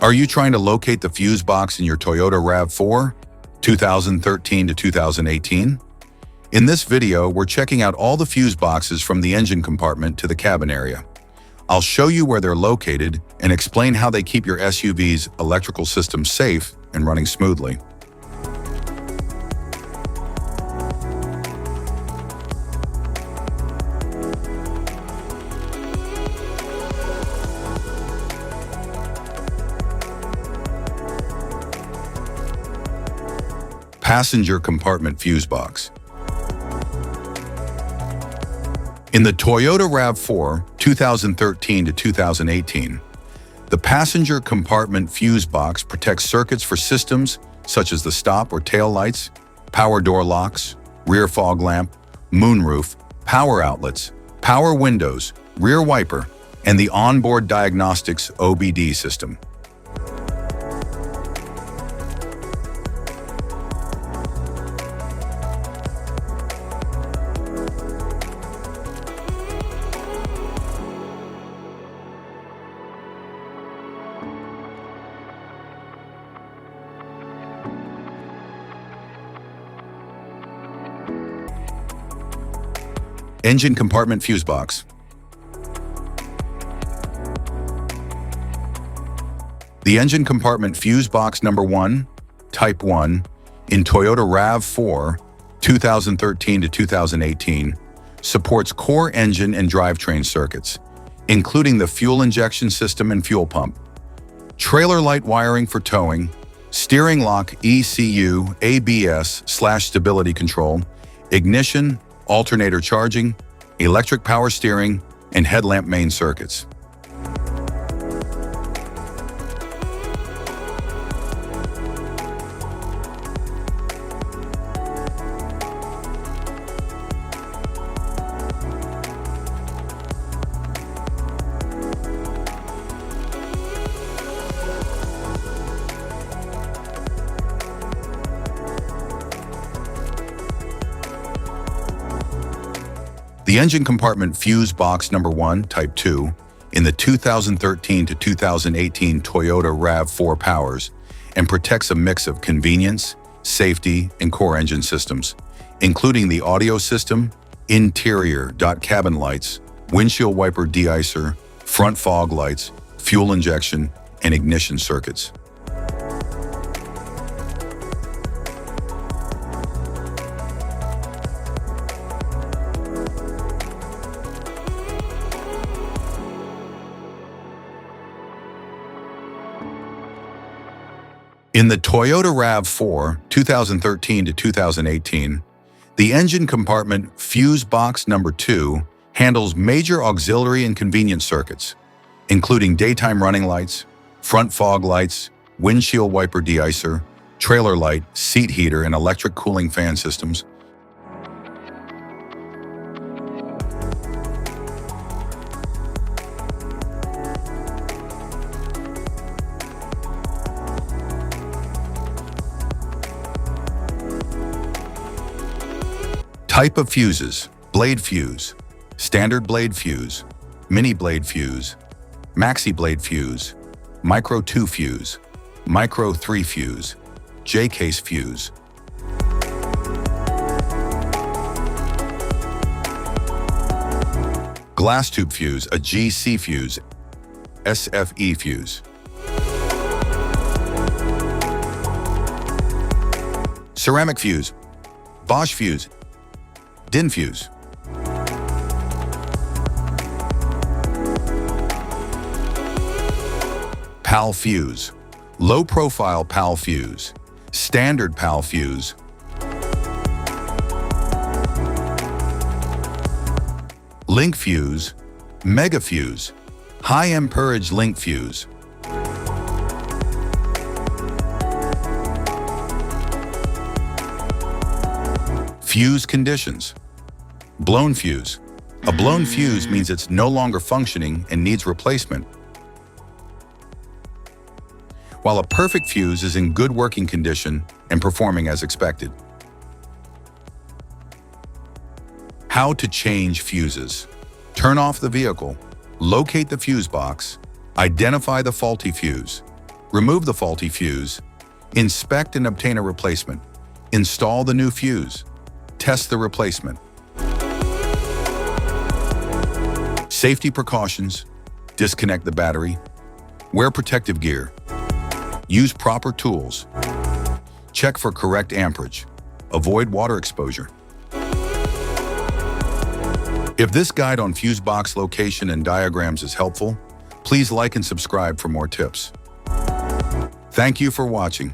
Are you trying to locate the fuse box in your Toyota RAV4, 2013 to 2018? In this video, we're checking out all the fuse boxes from the engine compartment to the cabin area. I'll show you where they're located and explain how they keep your SUV's electrical system safe and running smoothly. Passenger compartment fuse box. In the Toyota RAV4, 2013 to 2018, the passenger compartment fuse box protects circuits for systems such as the stop or tail lights, power door locks, rear fog lamp, moonroof, power outlets, power windows, rear wiper, and the onboard diagnostics OBD system. Engine compartment fuse box. The engine compartment fuse box number 1, Type 1, in Toyota RAV4, 2013 to 2018, supports core engine and drivetrain circuits, including the fuel injection system and fuel pump, trailer light wiring for towing, steering lock ECU, ABS/stability control, ignition, alternator charging, electric power steering, and headlamp main circuits. The engine compartment fuse box number 1, Type 2, in the 2013 to 2018 Toyota RAV4 powers and protects a mix of convenience, safety, and core engine systems, including the audio system, interior cabin lights, windshield wiper de-icer, front fog lights, fuel injection, and ignition circuits. In the Toyota RAV4, 2013 to 2018, the engine compartment fuse box number 2 handles major auxiliary and convenience circuits, including daytime running lights, front fog lights, windshield wiper de-icer, trailer light, seat heater, and electric cooling fan systems. Type of fuses: blade fuse, standard blade fuse, mini blade fuse, maxi blade fuse, micro 2 fuse, micro 3 fuse, J-case fuse. Glass tube fuse, a GC fuse, SFE fuse. Ceramic fuse, Bosch fuse, DIN fuse. PAL fuse, low profile PAL fuse, standard PAL fuse. Link fuse, mega fuse, high amperage link fuse. Fuse conditions. Blown fuse. A blown fuse means it's no longer functioning and needs replacement, while a perfect fuse is in good working condition and performing as expected. How to change fuses. Turn off the vehicle, locate the fuse box, identify the faulty fuse, Remove the faulty fuse. Inspect and obtain a replacement. Install the new fuse. Test the replacement. Safety precautions. Disconnect the battery. Wear protective gear. Use proper tools. Check for correct amperage. Avoid water exposure. If this guide on fuse box location and diagrams is helpful, please like and subscribe for more tips. Thank you for watching.